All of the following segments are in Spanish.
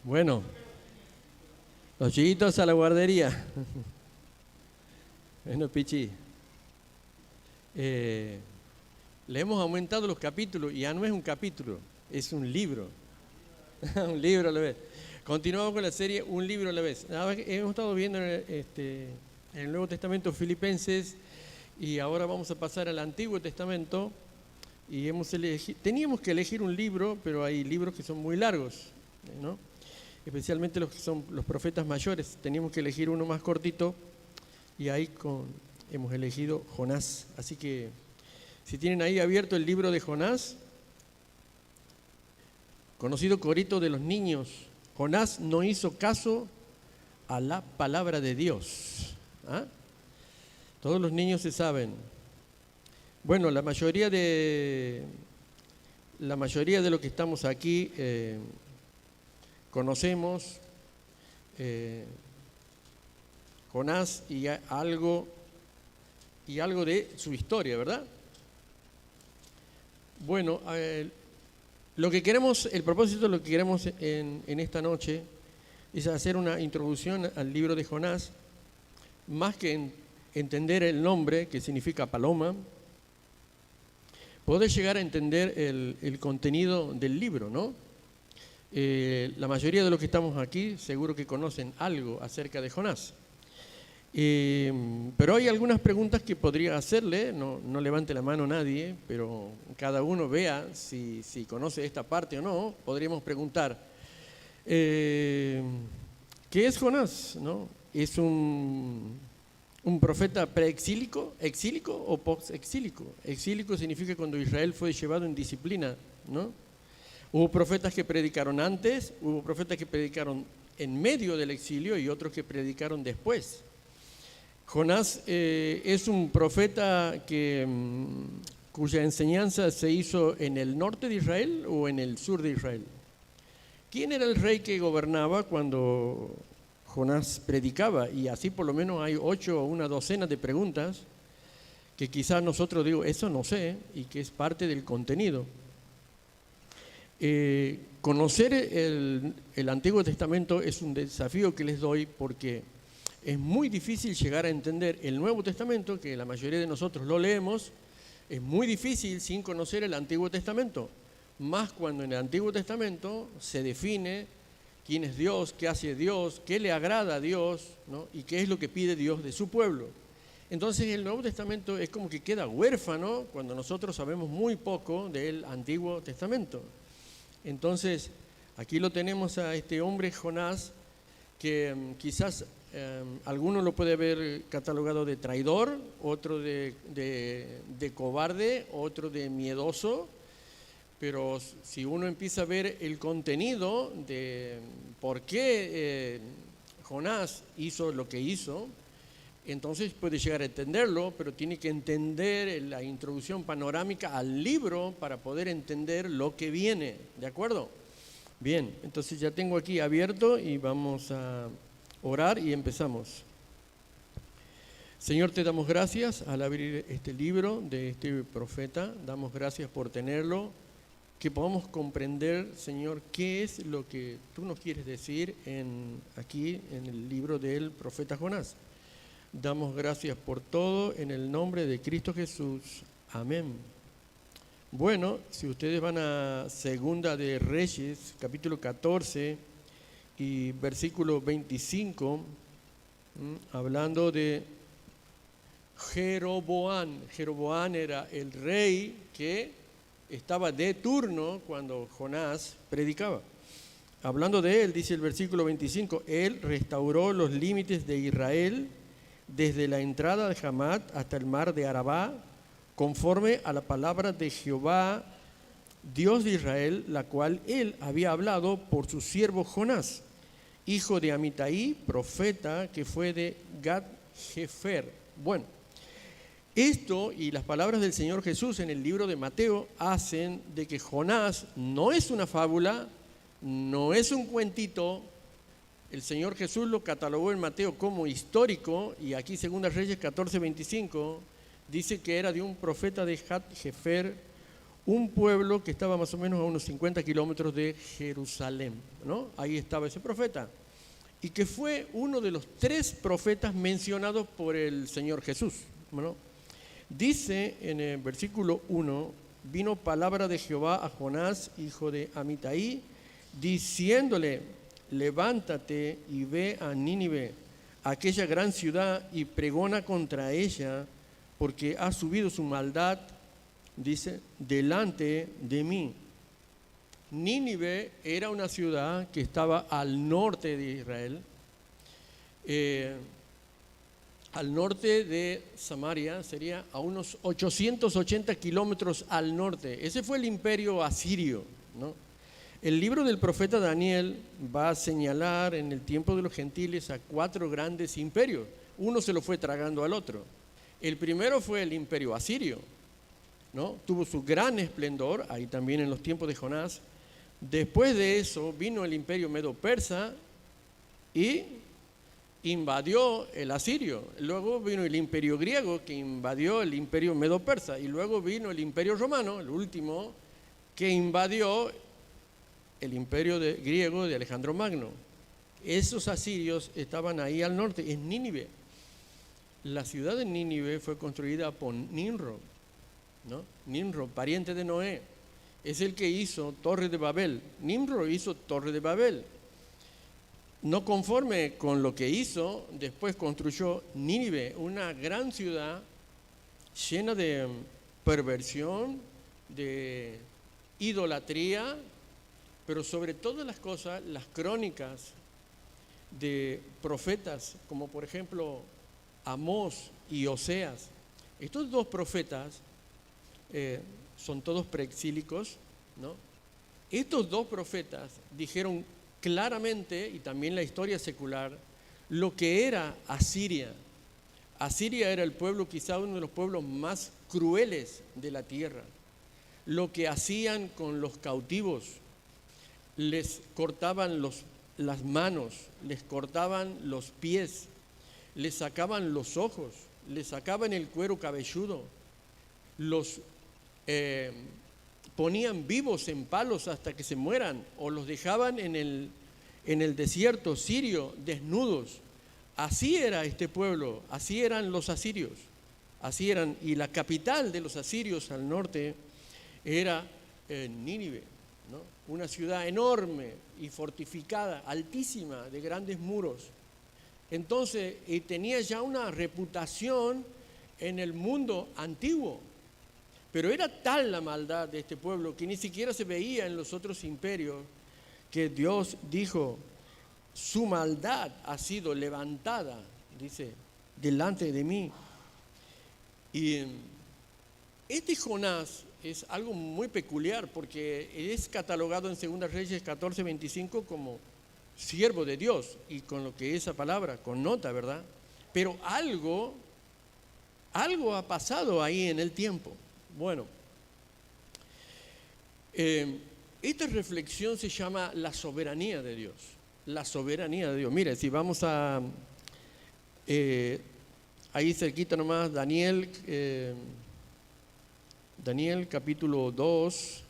Bueno, los chiquitos a la guardería. Bueno, Pichi, le hemos aumentado los capítulos y ya no es un capítulo, es un libro. Un libro a la vez. Continuamos con la serie Un libro a la vez. Hemos estado viendo en el Nuevo Testamento Filipenses y ahora vamos a pasar al Antiguo Testamento y teníamos que elegir un libro, pero hay libros que son muy largos, ¿no? Especialmente los que son los profetas mayores. Teníamos que elegir uno más cortito y ahí hemos elegido Jonás. Así que si tienen ahí abierto el libro de Jonás, conocido corito de los niños, Jonás no hizo caso a la palabra de Dios. ¿Ah? Todos los niños se saben. Bueno, la mayoría de los que estamos aquí conocemos Jonás y algo de su historia, ¿verdad? Bueno, el propósito de lo que queremos en esta noche es hacer una introducción al libro de Jonás, más que entender el nombre, que significa paloma, poder llegar a entender el contenido del libro, ¿no? La mayoría de los que estamos aquí seguro que conocen algo acerca de Jonás. Pero hay algunas preguntas que podría hacerle, no levante la mano nadie, pero cada uno vea si conoce esta parte o no. Podríamos preguntar, ¿qué es Jonás? ¿No? ¿Es un profeta preexílico, exílico o post-exílico? Exílico significa cuando Israel fue llevado en disciplina, ¿no? Hubo profetas que predicaron antes, hubo profetas que predicaron en medio del exilio y otros que predicaron después. Jonás es un profeta cuya enseñanza se hizo en el norte de Israel o en el sur de Israel. ¿Quién era el rey que gobernaba cuando Jonás predicaba? Y así por lo menos hay 8 o una docena de preguntas que quizás nosotros digo, eso no sé, y que es parte del contenido. Conocer el Antiguo Testamento es un desafío que les doy porque es muy difícil llegar a entender el Nuevo Testamento, que la mayoría de nosotros lo leemos. Es muy difícil sin conocer el Antiguo Testamento, más cuando en el Antiguo Testamento se define quién es Dios, qué hace Dios, qué le agrada a Dios, ¿no? Y qué es lo que pide Dios de su pueblo. Entonces el Nuevo Testamento es como que queda huérfano cuando nosotros sabemos muy poco del Antiguo Testamento. Entonces aquí lo tenemos a este hombre Jonás, que quizás alguno lo puede haber catalogado de traidor, otro de cobarde, otro de miedoso, pero si uno empieza a ver el contenido de por qué Jonás hizo lo que hizo, entonces puede llegar a entenderlo, pero tiene que entender la introducción panorámica al libro para poder entender lo que viene, ¿de acuerdo? Bien, entonces ya tengo aquí abierto y vamos a orar y empezamos. Señor, te damos gracias al abrir este libro de este profeta. Damos gracias por tenerlo, que podamos comprender, Señor, qué es lo que tú nos quieres decir aquí en el libro del profeta Jonás. Damos gracias por todo en el nombre de Cristo Jesús. Amén. Bueno, si ustedes van a Segunda de Reyes, capítulo 14 y versículo 25, hablando de Jeroboam. Jeroboam era el rey que estaba de turno cuando Jonás predicaba. Hablando de él, dice el versículo 25, él restauró los límites de Israel desde la entrada de Hamat hasta el mar de Arabá, conforme a la palabra de Jehová, Dios de Israel, la cual él había hablado por su siervo Jonás, hijo de Amitai, profeta, que fue de Gat-Hefer. Bueno, esto y las palabras del Señor Jesús en el libro de Mateo hacen de que Jonás no es una fábula, no es un cuentito. El Señor Jesús lo catalogó en Mateo como histórico, y aquí 2 Reyes 14:25 dice que era de un profeta de Gat-Hefer, un pueblo que estaba más o menos a unos 50 kilómetros de Jerusalén, ¿no? Ahí estaba ese profeta, y que fue uno de los 3 profetas mencionados por el Señor Jesús, ¿no? Dice en el versículo 1, vino palabra de Jehová a Jonás, hijo de Amitai, diciéndole, levántate y ve a Nínive, aquella gran ciudad, y pregona contra ella, porque ha subido su maldad, dice, delante de mí. Nínive era una ciudad que estaba al norte de Israel, al norte de Samaria, sería a unos 880 kilómetros al norte. Ese fue el imperio asirio, ¿no? El libro del profeta Daniel va a señalar en el tiempo de los gentiles a 4 grandes imperios. Uno se lo fue tragando al otro. El primero fue el imperio asirio, ¿no? Tuvo su gran esplendor, ahí también en los tiempos de Jonás. Después de eso vino el imperio medo-persa y invadió el asirio. Luego vino el imperio griego que invadió el imperio medo-persa. Y luego vino el imperio romano, el último, que invadió el imperio griego de Alejandro Magno. Esos asirios estaban ahí al norte, en Nínive. La ciudad de Nínive fue construida por Nimrod, ¿no? Nimrod, pariente de Noé, es el que hizo Torre de Babel. Nimrod hizo Torre de Babel. No conforme con lo que hizo, después construyó Nínive, una gran ciudad llena de perversión, de idolatría, pero sobre todas las cosas, las crónicas de profetas, como por ejemplo Amós y Oseas. Estos 2 profetas son todos preexílicos, ¿no? Estos 2 profetas dijeron claramente, y también la historia secular, lo que era Asiria. Asiria era el pueblo, quizá uno de los pueblos más crueles de la tierra. Lo que hacían con los cautivos, les cortaban las manos, les cortaban los pies, les sacaban los ojos, les sacaban el cuero cabelludo, los ponían vivos en palos hasta que se mueran, o los dejaban en el desierto sirio desnudos. Así era este pueblo, así eran los asirios, así eran. Y la capital de los asirios al norte era Nínive, ¿no? Una ciudad enorme y fortificada, altísima, de grandes muros. Entonces, tenía ya una reputación en el mundo antiguo. Pero era tal la maldad de este pueblo que ni siquiera se veía en los otros imperios, que Dios dijo, su maldad ha sido levantada, dice, delante de mí. Y este Jonás es algo muy peculiar porque es catalogado en 2 Reyes 14:25 como siervo de Dios, y con lo que esa palabra connota, ¿verdad? Pero algo ha pasado ahí en el tiempo. Bueno, esta reflexión se llama la soberanía de Dios. La soberanía de Dios. Mire, si vamos a ahí cerquita nomás, Daniel capítulo 2.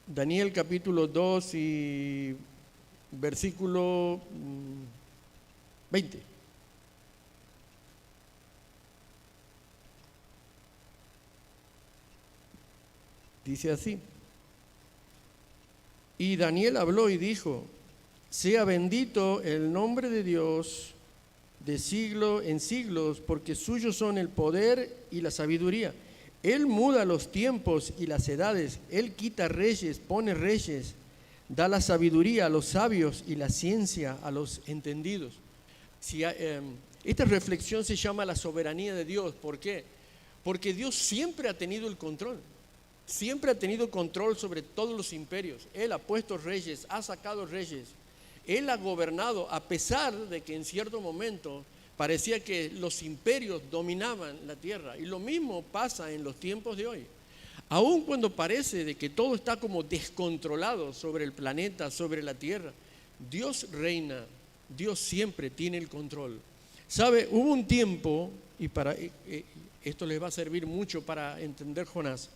Daniel capítulo 2 y versículo 20. Dice así: y Daniel habló y dijo, sea bendito el nombre de Dios de siglo en siglos, porque suyos son el poder y la sabiduría. Él muda los tiempos y las edades, Él quita reyes, pone reyes, da la sabiduría a los sabios y la ciencia a los entendidos. Esta reflexión se llama la soberanía de Dios. ¿Por qué? Porque Dios siempre ha tenido el control. Siempre ha tenido control sobre todos los imperios. Él ha puesto reyes, ha sacado reyes. Él ha gobernado, a pesar de que en cierto momento parecía que los imperios dominaban la tierra. Y lo mismo pasa en los tiempos de hoy. Aun cuando parece de que todo está como descontrolado sobre el planeta, sobre la tierra, Dios reina. Dios siempre tiene el control. ¿Sabe? Hubo un tiempo, y esto les va a servir mucho para entender Jonás.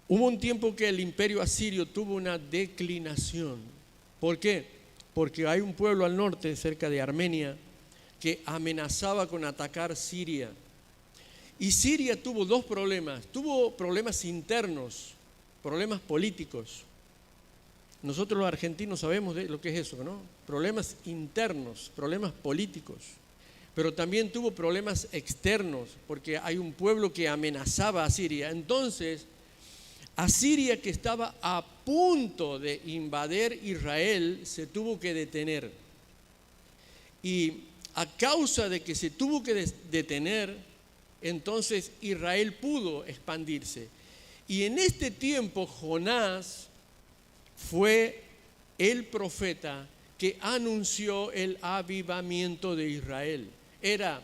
Hubo un tiempo que el imperio asirio tuvo una declinación. ¿Por qué? Porque hay un pueblo al norte, cerca de Armenia, que amenazaba con atacar Siria. Y Siria tuvo dos problemas. Tuvo problemas internos, problemas políticos. Nosotros los argentinos sabemos de lo que es eso, ¿no? Problemas internos, problemas políticos. Pero también tuvo problemas externos, porque hay un pueblo que amenazaba a Siria. Entonces, Asiria, que estaba a punto de invadir Israel, se tuvo que detener. Y a causa de que se tuvo que detener, entonces Israel pudo expandirse. Y en este tiempo Jonás fue el profeta que anunció el avivamiento de Israel. Era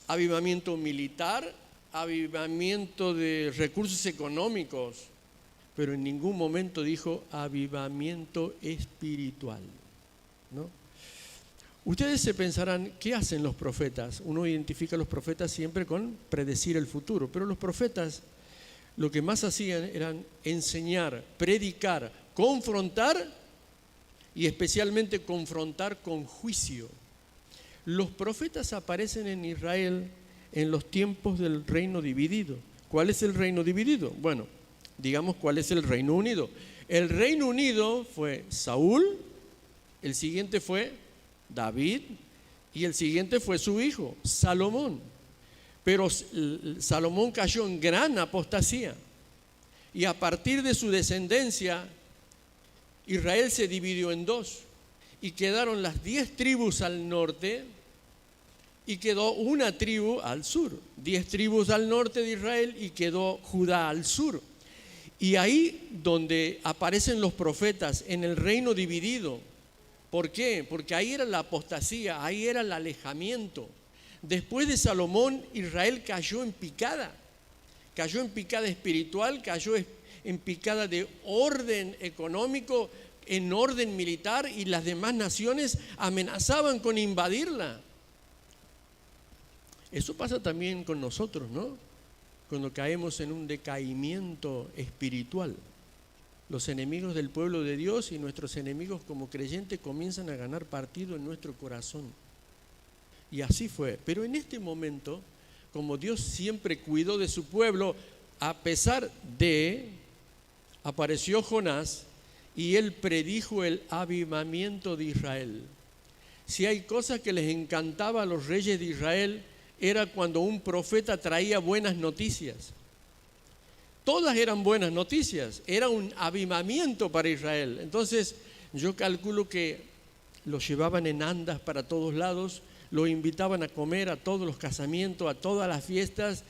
avivamiento militar, avivamiento de recursos económicos, pero en ningún momento dijo avivamiento espiritual, ¿no? Ustedes se pensarán, ¿qué hacen los profetas? Uno identifica a los profetas siempre con predecir el futuro, pero los profetas lo que más hacían eran enseñar, predicar, confrontar y especialmente confrontar con juicio. Los profetas aparecen en Israel en los tiempos del reino dividido. ¿Cuál es el reino dividido? Bueno, digamos cuál es el Reino Unido. El Reino Unido fue Saúl, el siguiente fue David y el siguiente fue su hijo, Salomón. Pero Salomón cayó en gran apostasía y a partir de su descendencia Israel se dividió en dos y quedaron las 10 tribus al norte y quedó una tribu al sur. 10 tribus al norte de Israel y quedó Judá al sur. Y ahí donde aparecen los profetas en el reino dividido. ¿Por qué? Porque ahí era la apostasía, ahí era el alejamiento. Después de Salomón, Israel cayó en picada espiritual, cayó en picada de orden económico, en orden militar, y las demás naciones amenazaban con invadirla. Eso pasa también con nosotros, ¿no? Cuando caemos en un decaimiento espiritual. Los enemigos del pueblo de Dios y nuestros enemigos como creyentes comienzan a ganar partido en nuestro corazón. Y así fue. Pero en este momento, como Dios siempre cuidó de su pueblo, a pesar de, apareció Jonás y él predijo el avivamiento de Israel. Si hay cosas que les encantaba a los reyes de Israel, era cuando un profeta traía buenas noticias. Todas eran buenas noticias, era un avivamiento para Israel. Entonces yo calculo que lo llevaban en andas para todos lados, lo invitaban a comer a todos los casamientos, a todas las fiestas.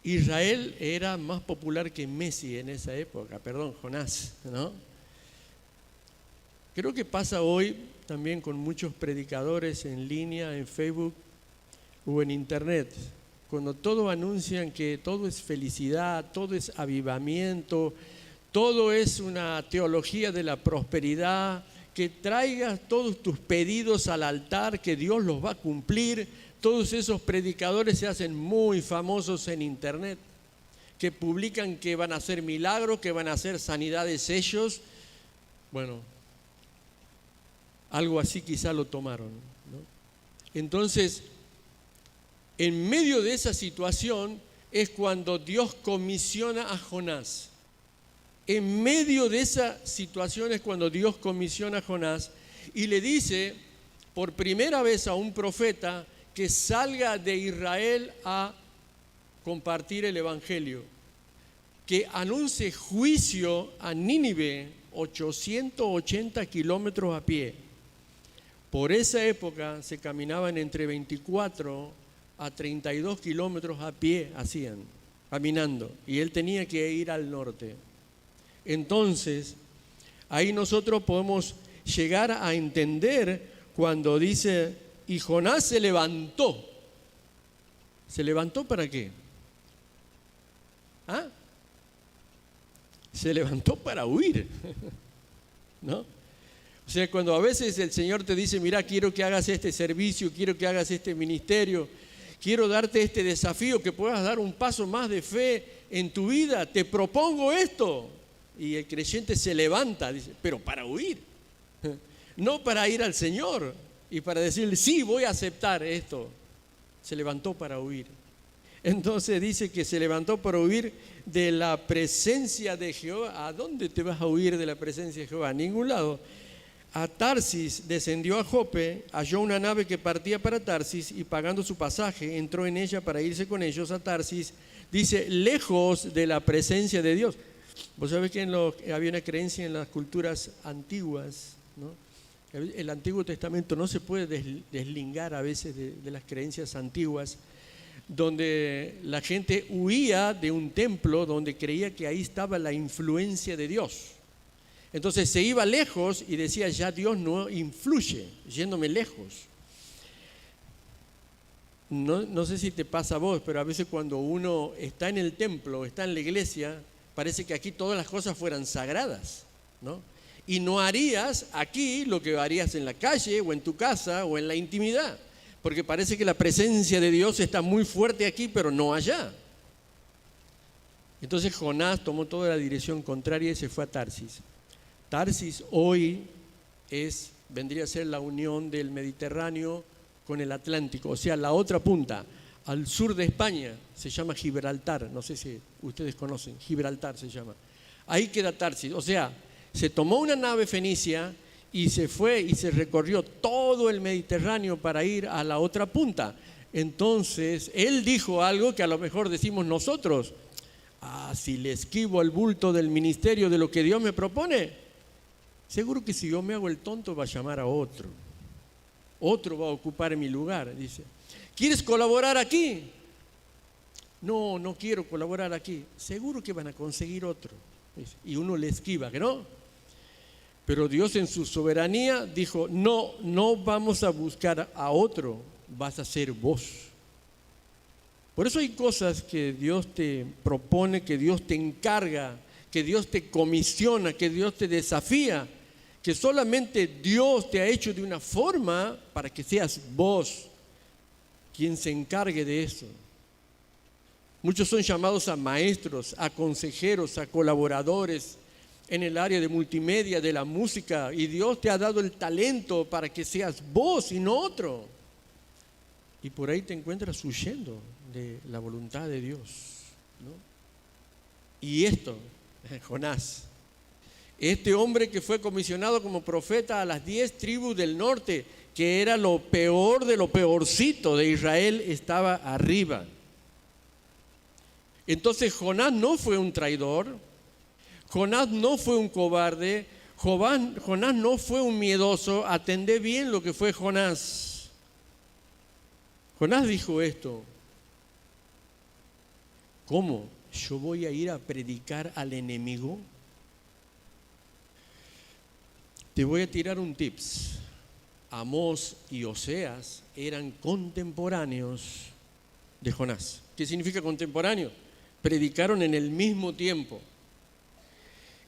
Israel era más popular que Messi en esa época, perdón, Jonás, ¿no? Creo que pasa hoy también con muchos predicadores en línea, en Facebook o en internet, cuando todos anuncian que todo es felicidad, todo es avivamiento, todo es una teología de la prosperidad, que traigas todos tus pedidos al altar, que Dios los va a cumplir. Todos esos predicadores se hacen muy famosos en internet, que publican que van a hacer milagros, que van a hacer sanidades ellos. Bueno, algo así quizá lo tomaron, ¿no? Entonces, en medio de esa situación es cuando Dios comisiona a Jonás. En medio de esa situación es cuando Dios comisiona a Jonás y le dice por primera vez a un profeta que salga de Israel a compartir el evangelio, que anuncie juicio a Nínive, 880 kilómetros a pie. Por esa época se caminaban entre 24 a 32 kilómetros a pie, hacían, caminando, y él tenía que ir al norte. Entonces, ahí nosotros podemos llegar a entender cuando dice, y Jonás se levantó. ¿Se levantó para qué? ¿Ah? Se levantó para huir, ¿no? O sea, cuando a veces el Señor te dice, mira, quiero que hagas este servicio, quiero que hagas este ministerio, quiero darte este desafío, que puedas dar un paso más de fe en tu vida, te propongo esto. Y el creyente se levanta, dice, pero para huir, no para ir al Señor y para decirle, sí, voy a aceptar esto. Se levantó para huir. Entonces dice que se levantó para huir de la presencia de Jehová. ¿A dónde te vas a huir de la presencia de Jehová? A ningún lado. A Tarsis descendió a Jope, halló una nave que partía para Tarsis y pagando su pasaje entró en ella para irse con ellos a Tarsis. Dice, lejos de la presencia de Dios. Vos sabés que había una creencia en las culturas antiguas, ¿no? El Antiguo Testamento no se puede deslingar a veces de las creencias antiguas, donde la gente huía de un templo donde creía que ahí estaba la influencia de Dios. Entonces se iba lejos y decía, ya Dios no influye, yéndome lejos. No sé si te pasa a vos, pero a veces cuando uno está en el templo, está en la iglesia, parece que aquí todas las cosas fueran sagradas, ¿no? Y no harías aquí lo que harías en la calle o en tu casa o en la intimidad, porque parece que la presencia de Dios está muy fuerte aquí, pero no allá. Entonces Jonás tomó toda la dirección contraria y se fue a Tarsis. Tarsis hoy vendría a ser la unión del Mediterráneo con el Atlántico, o sea, la otra punta, al sur de España, se llama Gibraltar, no sé si ustedes conocen, Gibraltar se llama. Ahí queda Tarsis, o sea, se tomó una nave fenicia y se fue y se recorrió todo el Mediterráneo para ir a la otra punta. Entonces, él dijo algo que a lo mejor decimos nosotros, si le esquivo al bulto del ministerio de lo que Dios me propone, seguro que si yo me hago el tonto va a llamar a otro. Otro va a ocupar mi lugar, dice. ¿Quieres colaborar aquí? No quiero colaborar aquí. Seguro que van a conseguir otro. Y uno le esquiva, ¿que no? Pero Dios en su soberanía dijo, no vamos a buscar a otro, vas a ser vos. Por eso hay cosas que Dios te propone, que Dios te encarga, que Dios te comisiona, que Dios te desafía, que solamente Dios te ha hecho de una forma para que seas vos quien se encargue de eso. Muchos son llamados a maestros, a consejeros, a colaboradores en el área de multimedia, de la música, y Dios te ha dado el talento para que seas vos y no otro. Y por ahí te encuentras huyendo de la voluntad de Dios, ¿no? Y esto, Jonás, este hombre que fue comisionado como profeta a las 10 tribus del norte, que era lo peor de lo peorcito de Israel, estaba arriba. Entonces Jonás no fue un traidor, Jonás no fue un cobarde, Jonás no fue un miedoso. Atendé bien lo que fue Jonás. Jonás dijo esto: ¿cómo? ¿Yo voy a ir a predicar al enemigo? Te voy a tirar un tips. Amós y Oseas eran contemporáneos de Jonás. ¿Qué significa contemporáneo? Predicaron en el mismo tiempo.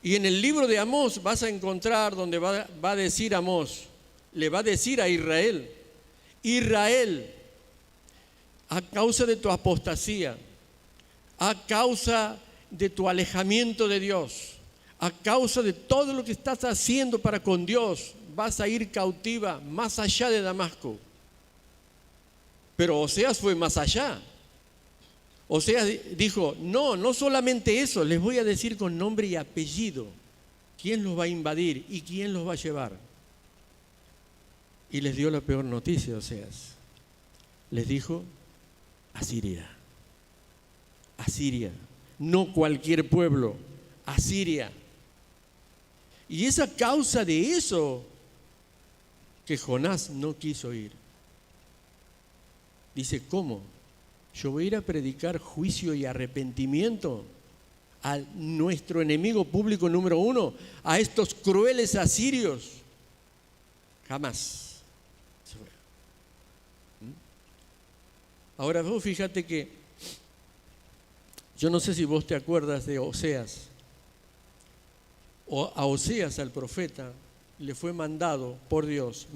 Y en el libro de Amós vas a encontrar donde va a decir Amós, le va a decir a Israel, Israel, a causa de tu apostasía, a causa de tu alejamiento de Dios, a causa de todo lo que estás haciendo para con Dios, vas a ir cautiva más allá de Damasco. Pero Oseas fue más allá. Oseas dijo, no solamente eso, les voy a decir con nombre y apellido quién los va a invadir y quién los va a llevar. Y les dio la peor noticia, Oseas. Les dijo, Asiria. Asiria, no cualquier pueblo, Asiria. Y es a causa de eso que Jonás no quiso ir. Dice, ¿cómo? Yo voy a ir a predicar juicio y arrepentimiento a nuestro enemigo público número 1, a estos crueles asirios. Jamás. Ahora vos fíjate que yo no sé si vos te acuerdas de Oseas. A Oseas, al profeta, le fue mandado por Dios.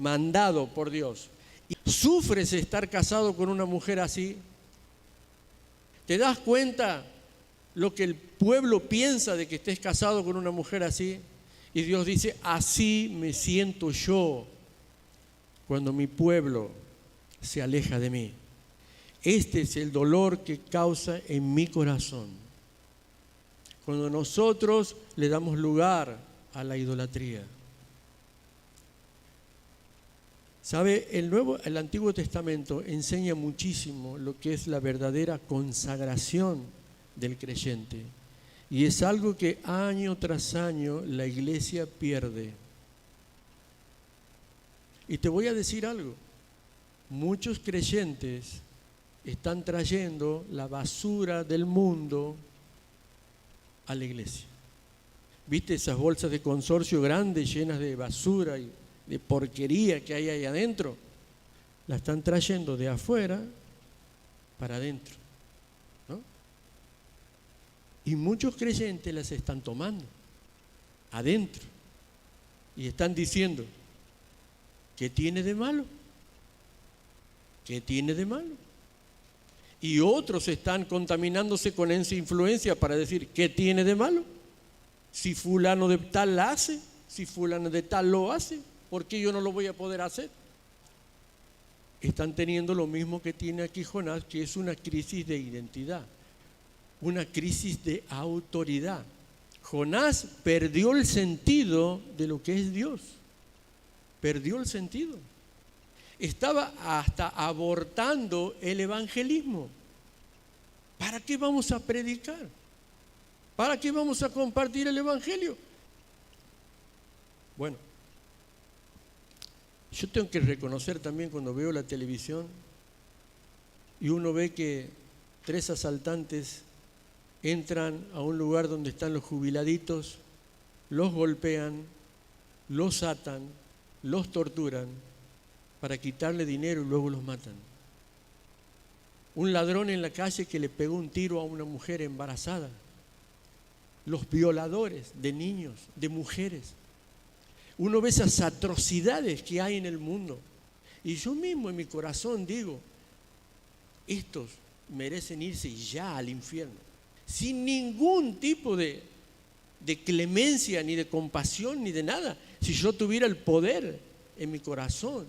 ¿Y sufres estar casado con una mujer así? ¿Te das cuenta lo que el pueblo piensa de que estés casado con una mujer así? Y Dios dice, así me siento yo cuando mi pueblo se aleja de mí. Este es el dolor que causa en mi corazón cuando nosotros le damos lugar a la idolatría. ¿Sabe? El Antiguo Testamento enseña muchísimo lo que es la verdadera consagración del creyente. Y es algo que año tras año la iglesia pierde. Y te voy a decir algo. Muchos creyentes están trayendo la basura del mundo a la iglesia. ¿Viste esas bolsas de consorcio grandes llenas de basura y de porquería que hay ahí adentro? La están trayendo de afuera para adentro, ¿no? Y muchos creyentes las están tomando adentro y están diciendo, ¿qué tiene de malo? ¿Qué tiene de malo? Y otros están contaminándose con esa influencia para decir, ¿qué tiene de malo? Si fulano de tal la hace, si fulano de tal lo hace, ¿por qué yo no lo voy a poder hacer? Están teniendo lo mismo que tiene aquí Jonás, que es una crisis de identidad, una crisis de autoridad. Jonás perdió el sentido de lo que es Dios, perdió el sentido. Estaba hasta abortando el evangelismo. ¿Para qué vamos a predicar? ¿Para qué vamos a compartir el evangelio? Bueno, yo tengo que reconocer también cuando veo la televisión y uno ve que 3 asaltantes entran a un lugar donde están los jubiladitos, los golpean, los atan, los torturan para quitarle dinero y luego los matan. Un ladrón en la calle que le pegó un tiro a una mujer embarazada. Los violadores de niños, de mujeres. Uno ve esas atrocidades que hay en el mundo. Y yo mismo en mi corazón digo, estos merecen irse ya al infierno. Sin ningún tipo de clemencia, ni de compasión, ni de nada. Si yo tuviera el poder en mi corazón,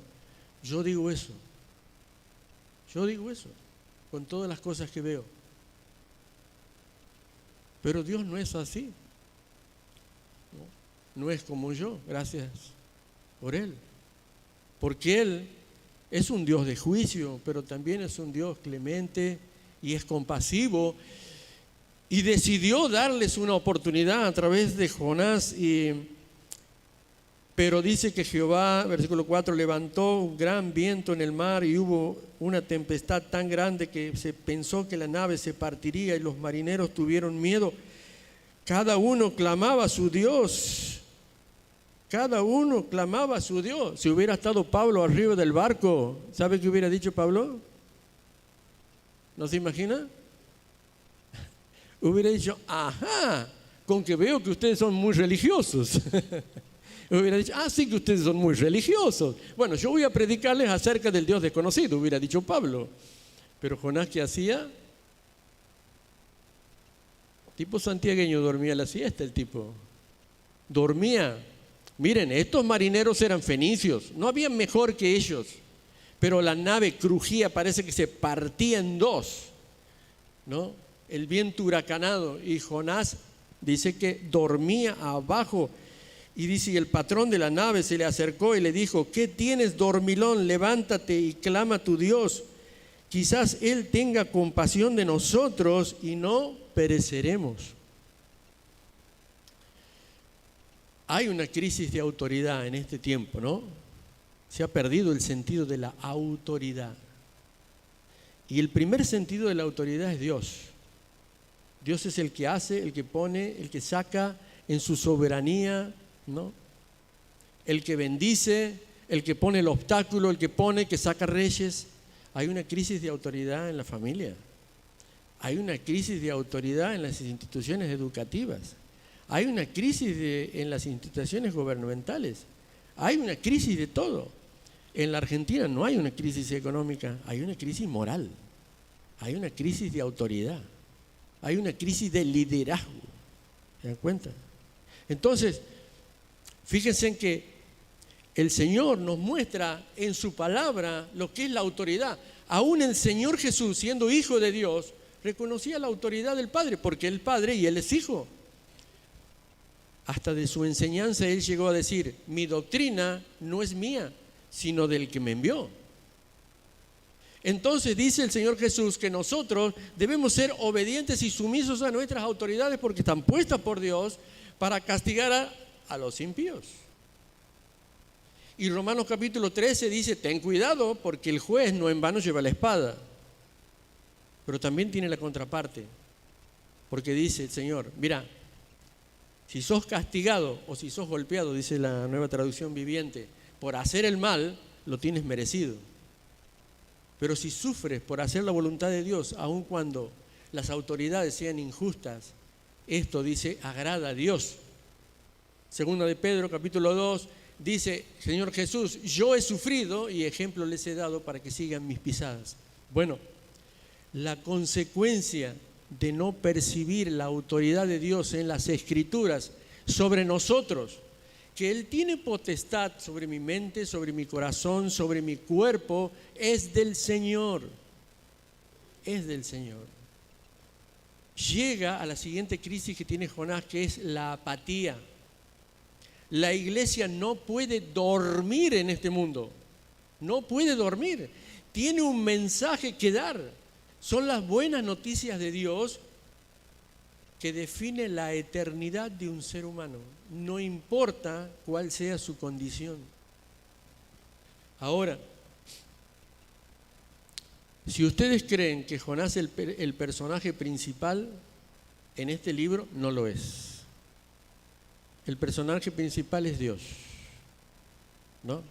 yo digo eso. Yo digo eso, con todas las cosas que veo. Pero Dios no es así. No es como yo, gracias por Él. Porque Él es un Dios de juicio, pero también es un Dios clemente y es compasivo. Y decidió darles una oportunidad a través de Jonás. Pero dice que Jehová, versículo 4, levantó un gran viento en el mar y hubo una tempestad tan grande que se pensó que la nave se partiría y los marineros tuvieron miedo. Cada uno clamaba a su Dios. Cada uno clamaba a su Dios. Si hubiera estado Pablo arriba del barco, ¿sabe qué hubiera dicho Pablo? ¿No se imagina? Hubiera dicho, ajá, con que veo que ustedes son muy religiosos. Hubiera dicho, sí que ustedes son muy religiosos. Bueno, yo voy a predicarles acerca del Dios desconocido, hubiera dicho Pablo. Pero Jonás, ¿qué hacía? Tipo santiagueño, dormía la siesta el tipo. Dormía. Miren, estos marineros eran fenicios, no había mejor que ellos. Pero la nave crujía, parece que se partía en dos, ¿no? El viento huracanado. Y Jonás dice que dormía abajo. Y dice, y el patrón de la nave se le acercó y le dijo, ¿qué tienes, dormilón? Levántate y clama a tu Dios. Quizás Él tenga compasión de nosotros y no pereceremos. Hay una crisis de autoridad en este tiempo, ¿no? Se ha perdido el sentido de la autoridad. Y el primer sentido de la autoridad es Dios. Dios es el que hace, el que pone, el que saca en su soberanía, ¿no? El que bendice, el que pone el obstáculo, el que pone, que saca reyes. Hay una crisis de autoridad en la familia. Hay una crisis de autoridad en las instituciones educativas. Hay una crisis en las instituciones gubernamentales. Hay una crisis de todo. En la Argentina no hay una crisis económica, hay una crisis moral. hay una crisis de autoridad, hay una crisis de liderazgo. ¿Se dan cuenta? Entonces, fíjense en que el Señor nos muestra en su palabra lo que es la autoridad. Aún el Señor Jesús, siendo hijo de Dios, reconocía la autoridad del Padre, porque Él es Padre y Él es Hijo. Hasta de su enseñanza Él llegó a decir: mi doctrina no es mía, sino del que me envió. Entonces dice el Señor Jesús que nosotros debemos ser obedientes y sumisos a nuestras autoridades, porque están puestas por Dios para castigar a los impíos. Y Romanos capítulo 13 dice: ten cuidado, porque el juez no en vano lleva la espada. Pero también tiene la contraparte, porque dice el Señor: mira, si sos castigado o si sos golpeado, dice la Nueva Traducción Viviente, por hacer el mal, lo tienes merecido. Pero si sufres por hacer la voluntad de Dios, aun cuando las autoridades sean injustas, esto, dice, agrada a Dios. Segunda de Pedro capítulo 2 dice: Señor Jesús, yo he sufrido y ejemplo les he dado para que sigan mis pisadas. Bueno, la consecuencia de no percibir la autoridad de Dios en las Escrituras sobre nosotros, que Él tiene potestad sobre mi mente, sobre mi corazón, sobre mi cuerpo, es del Señor. Es del Señor. Llega a la siguiente crisis que tiene Jonás, que es la apatía. La iglesia no puede dormir en este mundo. No puede dormir. Tiene un mensaje que dar. Son las buenas noticias de Dios que define la eternidad de un ser humano, no importa cuál sea su condición. Ahora, si ustedes creen que Jonás es el personaje principal en este libro, no lo es. El personaje principal es Dios, ¿no?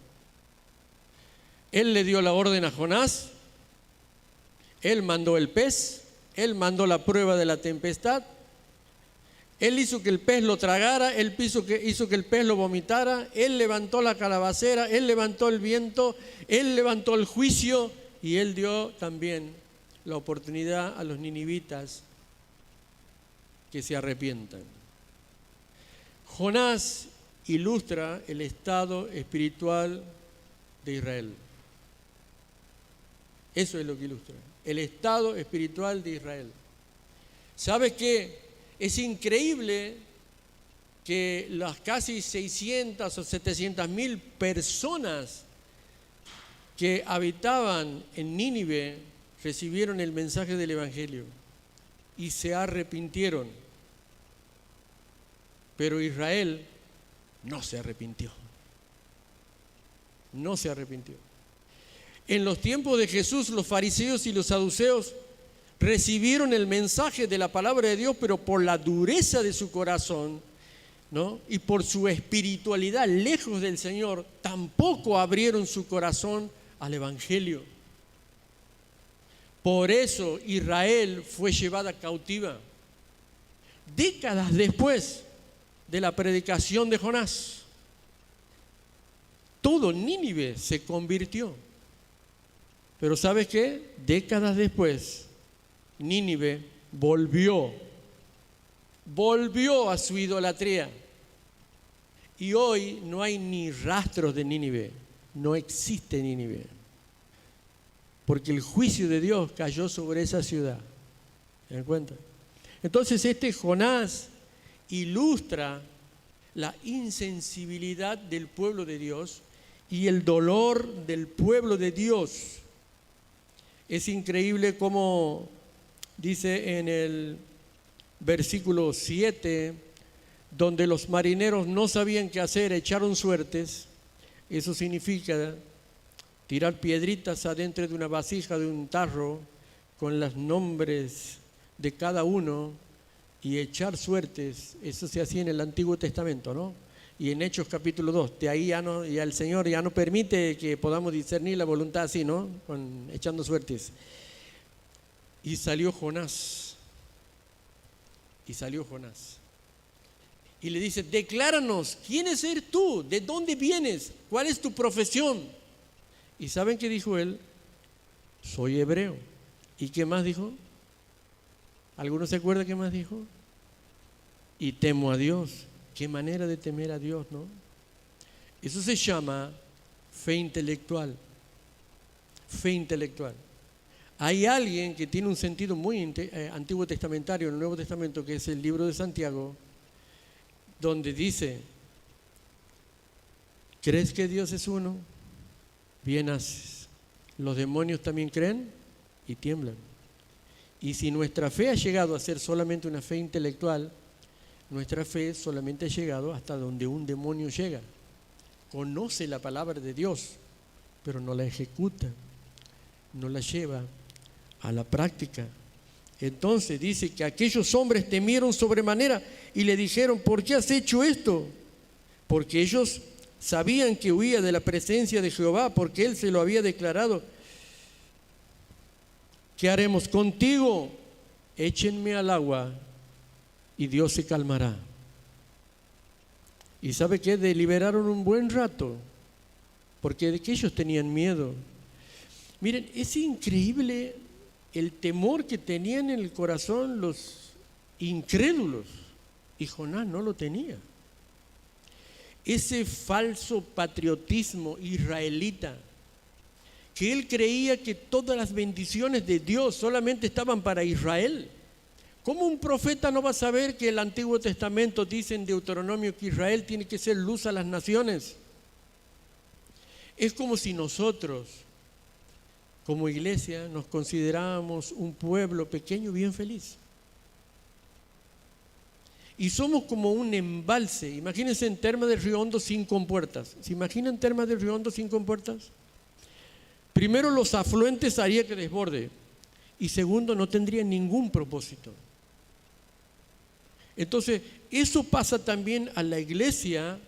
Él le dio la orden a Jonás, Él mandó el pez, Él mandó la prueba de la tempestad, Él hizo que el pez lo tragara, Él hizo que el pez lo vomitara, Él levantó la calabacera, Él levantó el viento, Él levantó el juicio y Él dio también la oportunidad a los ninivitas que se arrepientan. Jonás ilustra el estado espiritual de Israel. Eso es lo que ilustra, el estado espiritual de Israel. ¿Sabe qué? Es increíble que las casi 600 o 700.000 personas que habitaban en Nínive recibieron el mensaje del Evangelio y se arrepintieron. Pero Israel no se arrepintió. No se arrepintió. En los tiempos de Jesús, los fariseos y los saduceos recibieron el mensaje de la palabra de Dios, pero por la dureza de su corazón, ¿no? Y por su espiritualidad lejos del Señor, tampoco abrieron su corazón al Evangelio. Por eso Israel fue llevada cautiva. Décadas después de la predicación de Jonás, todo Nínive se convirtió. Pero ¿sabes qué? Décadas después, Nínive volvió a su idolatría. Y hoy no hay ni rastros de Nínive, no existe Nínive. Porque el juicio de Dios cayó sobre esa ciudad. ¿Se dan cuenta? Entonces este Jonás ilustra la insensibilidad del pueblo de Dios y el dolor del pueblo de Dios. Es increíble cómo dice en el versículo 7, donde los marineros no sabían qué hacer, echaron suertes. Eso significa tirar piedritas adentro de una vasija, de un tarro, con los nombres de cada uno y echar suertes. Eso se hacía en el Antiguo Testamento, ¿no? Y en Hechos capítulo 2, de ahí ya el Señor ya no permite que podamos discernir la voluntad así, ¿no? Echando suertes. Y salió Jonás. Y le dice: decláranos, ¿quién eres tú? ¿De dónde vienes? ¿Cuál es tu profesión? ¿Y saben qué dijo él? Soy hebreo. ¿Y qué más dijo? ¿Alguno se acuerda qué más dijo? Y temo a Dios. Qué manera de temer a Dios, ¿no? Eso se llama fe intelectual. Fe intelectual. Hay alguien que tiene un sentido muy antiguo testamentario en el Nuevo Testamento, que es el libro de Santiago, donde dice: ¿crees que Dios es uno? Bien haces. Los demonios también creen y tiemblan. Y si nuestra fe ha llegado a ser solamente una fe intelectual, nuestra fe solamente ha llegado hasta donde un demonio llega. Conoce la palabra de Dios, pero no la ejecuta, no la lleva a la práctica. Entonces dice que aquellos hombres temieron sobremanera y le dijeron: ¿por qué has hecho esto? Porque ellos sabían que huía de la presencia de Jehová, porque Él se lo había declarado. ¿Qué haremos contigo? Échenme al agua y Dios se calmará. ¿Y sabe qué? Deliberaron un buen rato, porque de que ellos tenían miedo. Miren, es increíble el temor que tenían en el corazón los incrédulos, y Jonás no lo tenía. Ese falso patriotismo israelita, que él creía que todas las bendiciones de Dios solamente estaban para Israel. ¿Cómo un profeta no va a saber que el Antiguo Testamento dice en Deuteronomio que Israel tiene que ser luz a las naciones? Es como si nosotros, como iglesia, nos consideramos un pueblo pequeño bien feliz. Y somos como un embalse. Imagínense en Termas del Río Hondo sin compuertas. ¿Se imaginan Termas del Río Hondo sin compuertas? Primero, los afluentes haría que desborde. Y segundo, no tendría ningún propósito. Entonces, eso pasa también a la iglesia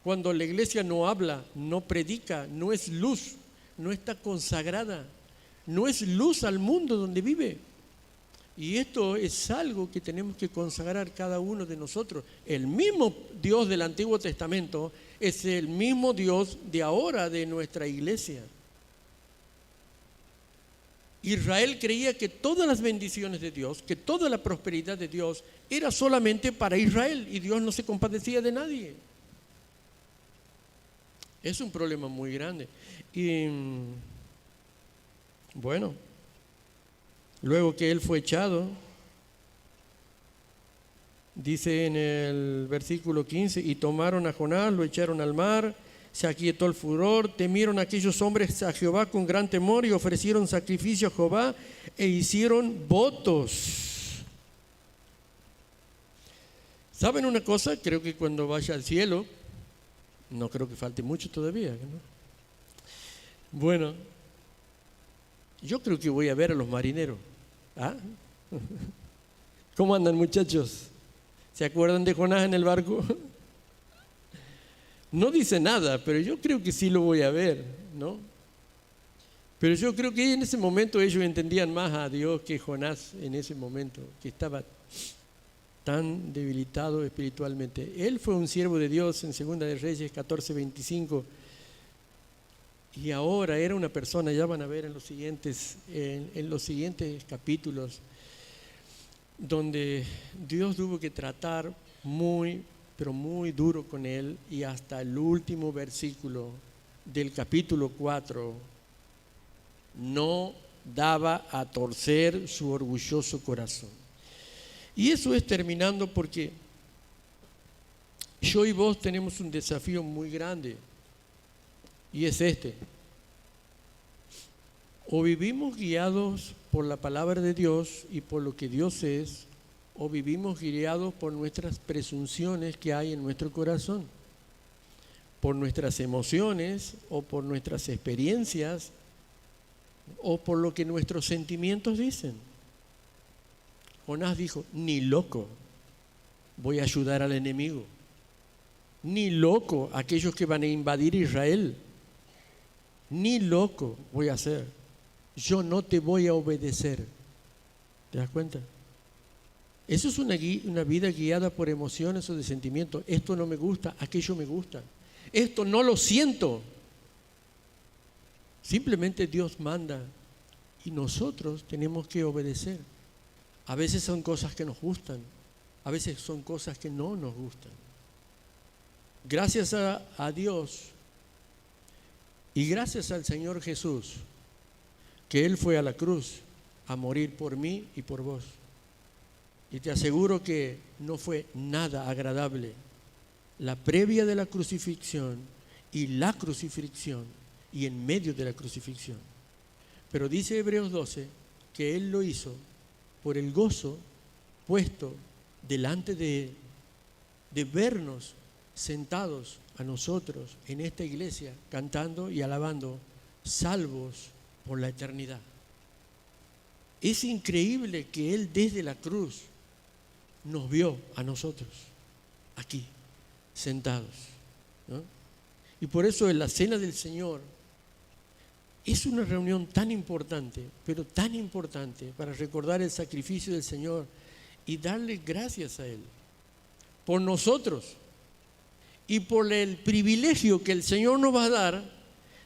cuando la iglesia no habla, no predica, no es luz, no está consagrada, no es luz al mundo donde vive. Y esto es algo que tenemos que consagrar cada uno de nosotros. El mismo Dios del Antiguo Testamento es el mismo Dios de ahora de nuestra iglesia. Israel creía que todas las bendiciones de Dios, que toda la prosperidad de Dios era solamente para Israel, y Dios no se compadecía de nadie. Es un problema muy grande. Y bueno, luego que él fue echado, dice en el versículo 15: y tomaron a Jonás, lo echaron al mar, se aquietó el furor, temieron aquellos hombres a Jehová con gran temor y ofrecieron sacrificio a Jehová e hicieron votos. ¿Saben una cosa? Creo que cuando vaya al cielo, no creo que falte mucho todavía, ¿no? Bueno, yo creo que voy a ver a los marineros. ¿Ah? ¿Cómo andan, muchachos? ¿Se acuerdan de Jonás en el barco? No dice nada, pero yo creo que sí lo voy a ver, ¿no? Pero yo creo que en ese momento ellos entendían más a Dios que Jonás en ese momento, que estaba tan debilitado espiritualmente. Él fue un siervo de Dios en Segunda de Reyes 14:25, y ahora era una persona, ya van a ver en los siguientes capítulos, donde Dios tuvo que tratar muy, pero muy duro con él, y hasta el último versículo del capítulo 4 no daba a torcer su orgulloso corazón. Y eso es terminando, porque yo y vos tenemos un desafío muy grande, y es este: o vivimos guiados por la palabra de Dios y por lo que Dios es, o vivimos guiados por nuestras presunciones que hay en nuestro corazón, por nuestras emociones o por nuestras experiencias o por lo que nuestros sentimientos dicen. Jonás dijo: ni loco voy a ayudar al enemigo, ni loco a aquellos que van a invadir Israel, ni loco voy a hacer, yo no te voy a obedecer. ¿Te das cuenta? Eso es una vida guiada por emociones o de sentimientos. Esto no me gusta, aquello me gusta. Esto no lo siento. Simplemente Dios manda y nosotros tenemos que obedecer. A veces son cosas que nos gustan, a veces son cosas que no nos gustan. Gracias a Dios y gracias al Señor Jesús, que Él fue a la cruz a morir por mí y por vos. Y te aseguro que no fue nada agradable la previa de la crucifixión y la crucifixión y en medio de la crucifixión. Pero dice Hebreos 12 que Él lo hizo por el gozo puesto delante de Él, de vernos sentados a nosotros en esta iglesia cantando y alabando, salvos por la eternidad. Es increíble que Él desde la cruz nos vio a nosotros aquí, sentados, ¿no? Y por eso en la cena del Señor es una reunión tan importante, pero tan importante para recordar el sacrificio del Señor y darle gracias a Él por nosotros y por el privilegio que el Señor nos va a dar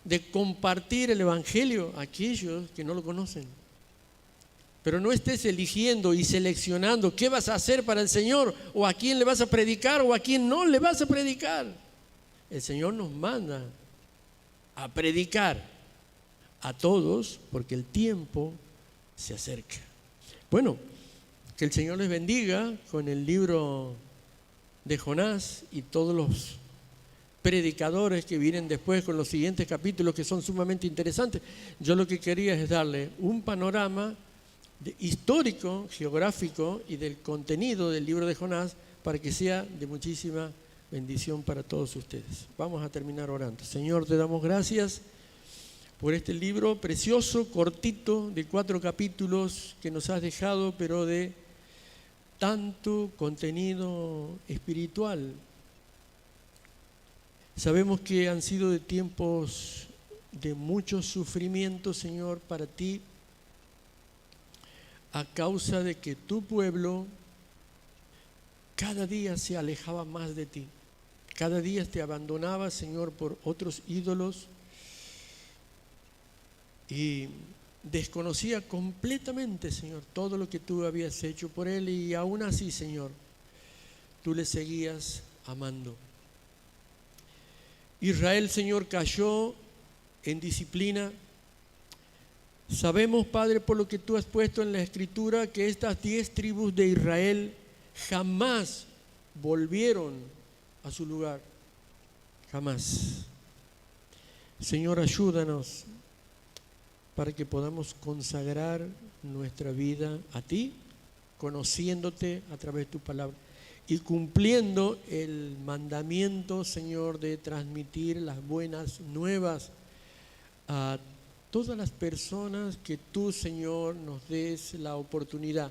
de compartir el Evangelio a aquellos que no lo conocen. Pero no estés eligiendo y seleccionando qué vas a hacer para el Señor, o a quién le vas a predicar o a quién no le vas a predicar. El Señor nos manda a predicar a todos porque el tiempo se acerca. Bueno, que el Señor les bendiga con el libro de Jonás y todos los predicadores que vienen después con los siguientes capítulos que son sumamente interesantes. Yo lo que quería es darle un panorama histórico, geográfico y del contenido del libro de Jonás para que sea de muchísima bendición para todos ustedes. Vamos a terminar orando. Señor, te damos gracias por este libro precioso, cortito, de 4 capítulos que nos has dejado, pero de tanto contenido espiritual. Sabemos que han sido de tiempos de mucho sufrimiento, Señor, para ti, a causa de que tu pueblo cada día se alejaba más de ti. Cada día te abandonaba, Señor, por otros ídolos y desconocía completamente, Señor, todo lo que tú habías hecho por él, y aún así, Señor, tú le seguías amando. Israel, Señor, cayó en disciplina. Sabemos, Padre, por lo que tú has puesto en la Escritura, que estas 10 tribus de Israel jamás volvieron a su lugar. Jamás. Señor, ayúdanos para que podamos consagrar nuestra vida a ti, conociéndote a través de tu palabra y cumpliendo el mandamiento, Señor, de transmitir las buenas nuevas a todas las personas que tú, Señor, nos des la oportunidad.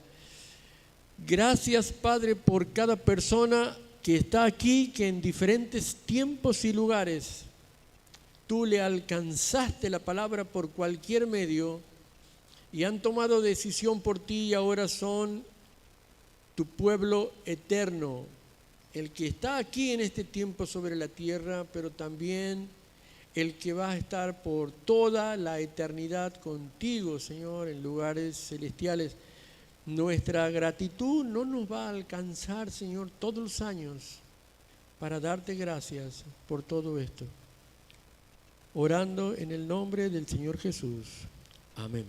Gracias, Padre, por cada persona que está aquí, que en diferentes tiempos y lugares tú le alcanzaste la palabra por cualquier medio y han tomado decisión por ti y ahora son tu pueblo eterno, el que está aquí en este tiempo sobre la tierra, pero también el que va a estar por toda la eternidad contigo, Señor, en lugares celestiales. Nuestra gratitud no nos va a alcanzar, Señor, todos los años para darte gracias por todo esto. Orando en el nombre del Señor Jesús. Amén.